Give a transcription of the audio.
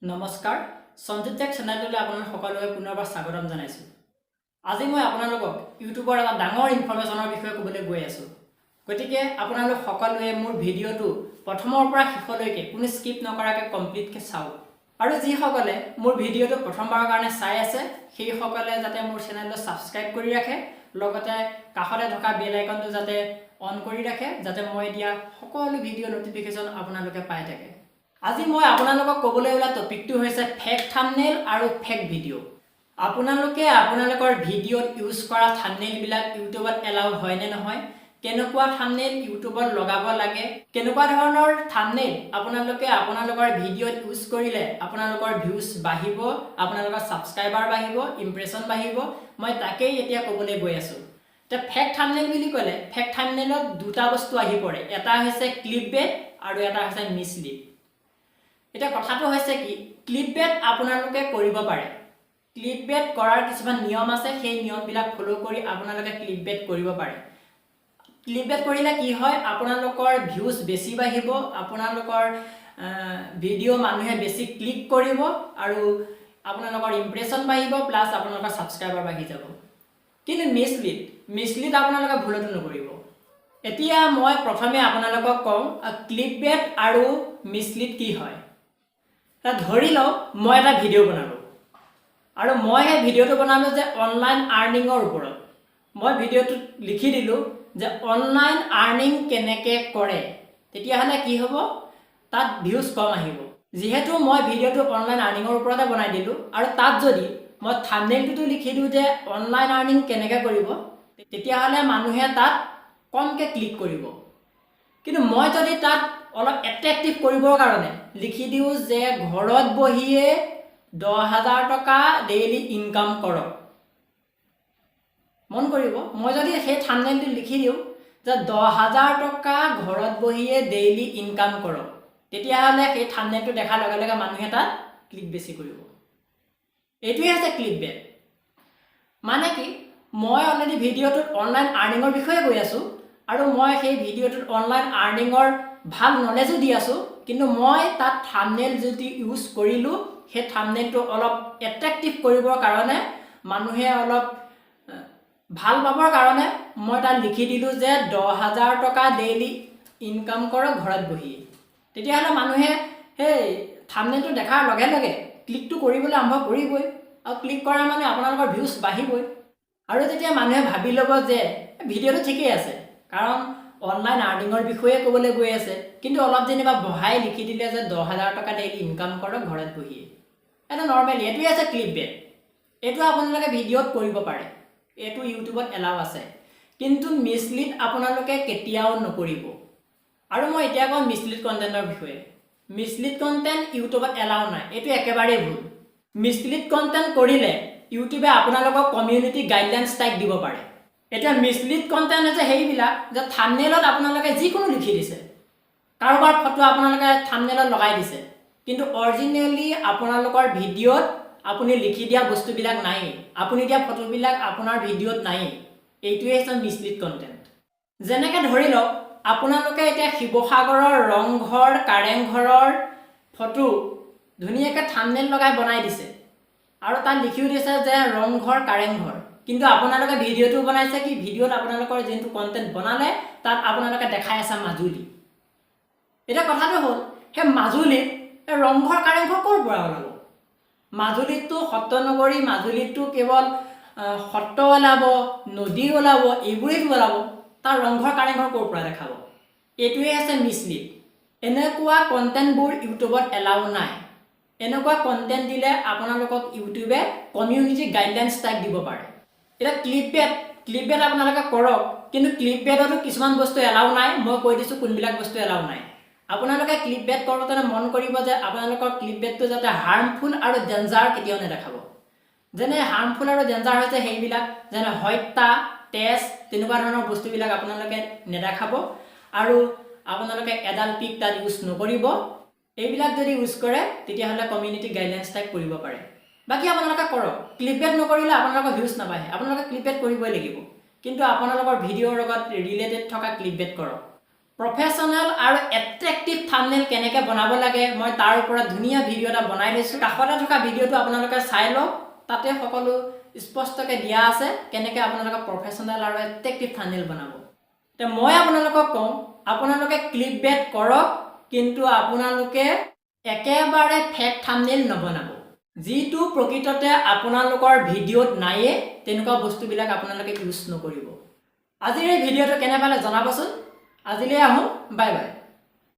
নমস্কাৰ সঞ্জিত টেক চেনেললৈ আপোনালোক সকলোকে পুনৰবাৰ স্বাগতম জনাইছোঁ। আজি মই আপোনালোকক ইউটিউবৰ এটা ডাঙৰ ইনফৰমেশ্যনৰ বিষয়ে ক'বলৈ গৈ আছোঁ। গতিকে আপোনালোক সকলোৱে মোৰ ভিডিঅ'টো প্ৰথমৰ পৰা শেষলৈকে কোনো স্কিপ নকৰাকৈ কমপ্লিটকৈ চাওক। আৰু যিসকলে মোৰ ভিডিঅ'টো প্ৰথমবাৰৰ কাৰণে চাই আছে সেইসকলে যাতে মোৰ চেনেলটো ছাবস্ক্ৰাইব কৰি ৰাখে, লগতে কাষতে থকা বেল আইকনটো যাতে অন কৰি ৰাখে, যাতে মই দিয়া সকলো ভিডিঅ' নটিফিকেশ্যন আপোনালোকে পাই থাকে। আজি মই আপোনালোকক ক'বলৈ ওলোৱা টপিকটো হৈছে ফেক থাম্বনেইল আৰু ফেক ভিডিঅ'। আপোনালোকে আপোনালোকৰ ভিডিঅ'ত ইউজ কৰা থাম্বনেইলবিলাক ইউটিউবত এলাউ হয় নে নহয়, কেনেকুৱা থাম্বনেইল ইউটিউবত লগাব লাগে, কেনেকুৱা ধৰণৰ থাম্বনেইল আপোনালোকে আপোনালোকৰ ভিডিঅ'ত ইউজ কৰিলে আপোনালোকৰ ভিউজ বাঢ়িব, আপোনালোকৰ ছাবস্ক্ৰাইবাৰ বাঢ়িব, ইমপ্ৰেশ্যন বাঢ়িব, মই তাকেই এতিয়া ক'বলৈ গৈ আছোঁ। এতিয়া ফেক থাম্বনেইল বুলি ক'লে ফেক থাম্বনেইলত দুটা বস্তু আহি পৰে, এটা হৈছে ক্লিপবেট আৰু এটা হৈছে মিছলিড। এতিয়া কথাটো হৈছে কি, ক্লিপবেট আপোনালোকে কৰিব পাৰে। ক্লিপবেট কৰাৰ কিছুমান নিয়ম আছে, সেই নিয়মবিলাক ফ'ল' কৰি আপোনালোকে ক্লিপবেট কৰিব পাৰে। ক্লিপবেট কৰিলে কি হয়, আপোনালোকৰ ভিউজ বেছি বাঢ়িব, আপোনালোকৰ ভিডিঅ' মানুহে বেছি ক্লিক কৰিব আৰু আপোনালোকৰ ইমপ্ৰেশ্যন বাঢ়িব, প্লাছ আপোনালোকৰ ছাবস্ক্ৰাইবাৰ বাঢ়ি যাব। কিন্তু মিছলিড আপোনালোকে ভুলতো নকৰিব। এতিয়া মই প্ৰথমে আপোনালোকক কওঁ ক্লিপবেট আৰু মিছলিড কি হয়। ধৰি লওক মই এটা ভিডিঅ' বনালোঁ আৰু মই সেই ভিডিঅ'টো বনালোঁ যে অনলাইন আৰ্নিঙৰ ওপৰত। মই ভিডিঅ'টোত লিখি দিলোঁ যে অনলাইন আৰ্নিং কেনেকৈ কৰে, তেতিয়াহ'লে কি হ'ব, তাত ভিউজ কম আহিব। যিহেতু মই ভিডিঅ'টো অনলাইন আৰ্নিঙৰ ওপৰতে বনাই দিলোঁ আৰু তাত যদি মই থাম্বনেইলটোতো লিখি দিওঁ যে অনলাইন আৰ্নিং কেনেকৈ কৰিব, তেতিয়াহ'লে মানুহে তাত কমকৈ ক্লিক কৰিব। কিন্তু মই যদি তাত অলপ এট্ৰেক্টিভ কৰিবৰ কাৰণে লিখি দিওঁ যে ঘৰত বহিয়ে 10,000 টকা ডেইলি ইনকাম কৰক, মন কৰিব, মই যদি সেই থাম্বনেইলটো লিখি দিওঁ যে 10,000 টকা ঘৰত বহিয়ে ডেইলি ইনকাম কৰক, তেতিয়াহ'লে সেই থাম্বনেইলটো দেখাৰ লগে লগে মানুহে তাত ক্লিক বেছি কৰিব। এইটোৱে হৈছে ক্লিকবেট। মানে কি, মই অলৰেডি ভিডিঅ'টোত অনলাইন আৰ্নিঙৰ বিষয়ে কৈ আছোঁ আৰু মই সেই ভিডিঅ'টোত অনলাইন আৰ্নিঙৰ ভাল নলেজো দি আছোঁ, কিন্তু মই তাত থাম্বনেইল যদি ইউজ কৰিলোঁ, সেই থাম্বনেইলটো অলপ এট্ৰেক্টিভ কৰিবৰ কাৰণে, মানুহে অলপ ভাল পাবৰ কাৰণে মই তাত লিখি দিলোঁ যে 10,000 টকা ডেইলি ইনকাম কৰক ঘৰত বহি। তেতিয়াহ'লে মানুহে সেই থাম্বনেইলটো দেখাৰ লগে লগে ক্লিকটো কৰিবলৈ আৰম্ভ কৰিবই, আৰু ক্লিক কৰা মানে আপোনালোকৰ ভিউজ বাঢ়িবই। আৰু তেতিয়া মানুহে ভাবি ল'ব যে ভিডিঅ'টো ঠিকেই আছে, কাৰণ অনলাইন আৰ্নিঙৰ বিষয়ে ক'বলৈ গৈ আছে, কিন্তু অলপ যেনিবা বঢ়াই লিখি দিলে যে 10,000 টকা ডেইলি ইনকাম কৰক ঘৰত বহিয়ে। এইটো নৰ্মেলি এইটোৱে আছে ক্লিকবেট। এইটো আপোনালোকে ভিডিঅ'ত কৰিব পাৰে, এইটো ইউটিউবত এলাউ আছে, কিন্তু মিছলিড আপোনালোকে কেতিয়াও নকৰিব। আৰু মই এতিয়া কওঁ মিছলিড কণ্টেণ্টৰ বিষয়ে। মিছলিড কণ্টেণ্ট ইউটিউবত এলাউ নাই, এইটো একেবাৰেই ভুল। মিছলিড কণ্টেণ্ট কৰিলে ইউটিউবে আপোনালোকক কমিউনিটি গাইডলাইন ষ্ট্ৰাইক দিব পাৰে। এতিয়া মিছলিড কণ্টেণ্ট হৈছে সেইবিলাক যে থাম্বনেইলত আপোনালোকে যিকোনো লিখি দিছে, কাৰোবাৰ ফটো আপোনালোকে থাম্বনেইলত লগাই দিছে, কিন্তু অৰিজিনেলি আপোনালোকৰ ভিডিঅ'ত আপুনি লিখি দিয়া বস্তুবিলাক নাই, আপুনি দিয়া ফটোবিলাক আপোনাৰ ভিডিঅ'ত নাই। এইটোৱে হৈছে মিছলিড কণ্টেণ্ট। যেনেকৈ ধৰি লওক আপোনালোকে এতিয়া শিৱসাগৰৰ ৰংঘৰ কাৰেংঘৰৰ ফটো ধুনীয়াকৈ থাম্বনেইল লগাই বনাই দিছে আৰু তাত লিখিও দিছে যে ৰংঘৰ কাৰেংঘৰ, কিন্তু আপোনালোকে ভিডিঅ'টো বনাইছে কি, ভিডিঅ'ত আপোনালোকৰ যোনটো কণ্টেণ্ট বনালে তাত আপোনালোকে দেখাই আছে মাজুলী। এতিয়া কথাটো হ'ল, সেই মাজুলীত ৰংঘৰ কাৰেংঘৰ ক'ৰ পৰা ওলাব? মাজুলীততো সত্ৰ নগৰী, মাজুলীততো কেৱল সত্ৰ ওলাব, নদী ওলাব, এইবোৰেই ওলাব, তাৰ ৰংঘৰ কাৰেংঘৰ ক'ৰ পৰা দেখাব? এইটোৱে আছে মিছলিড। এনেকুৱা কণ্টেণ্টবোৰ ইউটিউবত এলাউ নাই। এনেকুৱা কণ্টেণ্ট দিলে আপোনালোকক ইউটিউবে কমিউনিটি গাইডলাইন ষ্ট্ৰাইক দিব পাৰে। এতিয়া ক্লিপবেট আপোনালোকে কৰক, কিন্তু ক্লিপবেটতো কিছুমান বস্তু এলাউ নাই। মই কৈ দিছোঁ কোনবিলাক বস্তু এলাউ নাই। আপোনালোকে ক্লিপবেট কৰোঁতে মন কৰিব যে আপোনালোকৰ ক্লিপবেটটো যাতে হাৰ্মফুল আৰু ডেঞ্জাৰ কেতিয়াও নেদেখাব। যেনে হাৰ্মফুল আৰু ডেঞ্জাৰ হৈছে সেইবিলাক যেনে হত্যা, তেজ, তেনেকুৱা ধৰণৰ বস্তুবিলাক আপোনালোকে নেদেখাব, আৰু আপোনালোকে এডাল পিক তাত ইউজ নকৰিব। এইবিলাক যদি ইউজ কৰে তেতিয়াহ'লে কমিউনিটি গাইডলাইন ষ্ট্ৰাইক কৰিব পাৰে। বাকী আপোনালোকে কৰক, ক্লিপবেট নকৰিলে আপোনালোকৰ ভিউজ নাবাঢ়ে, আপোনালোকে ক্লিপবেট কৰিবই লাগিব, কিন্তু আপোনালোকৰ ভিডিঅ'ৰ লগত ৰিলেটেড থকা ক্লিপবেট কৰক। প্ৰফেশ্যনেল আৰু এট্ৰেক্টিভ থাম্বনেইল কেনেকৈ বনাব লাগে মই তাৰ ওপৰত ধুনীয়া ভিডিঅ' এটা বনাই লৈছোঁ। কাষতে থকা ভিডিঅ'টো আপোনালোকে চাই লওক, তাতে সকলো স্পষ্টকৈ দিয়া আছে কেনেকৈ আপোনালোকে প্ৰফেশ্যনেল আৰু এট্ৰেক্টিভ থাম্বনেইল বনাব। এতিয়া মই আপোনালোকক কওঁ, আপোনালোকে ক্লিক বেট কৰক, কিন্তু আপোনালোকে একেবাৰে ফেক থাম্বনেইল নবনাব। যিটো প্ৰকৃততে আপোনালোকৰ ভিডিঅ'ত নায়ে তেনেকুৱা বস্তুবিলাক আপোনালোকে ইউজ নকৰিব। আজিৰ এই ভিডিঅ'টো কেনে পালে জনাবচোন। আজিলৈ আহোঁ, বাই বাই।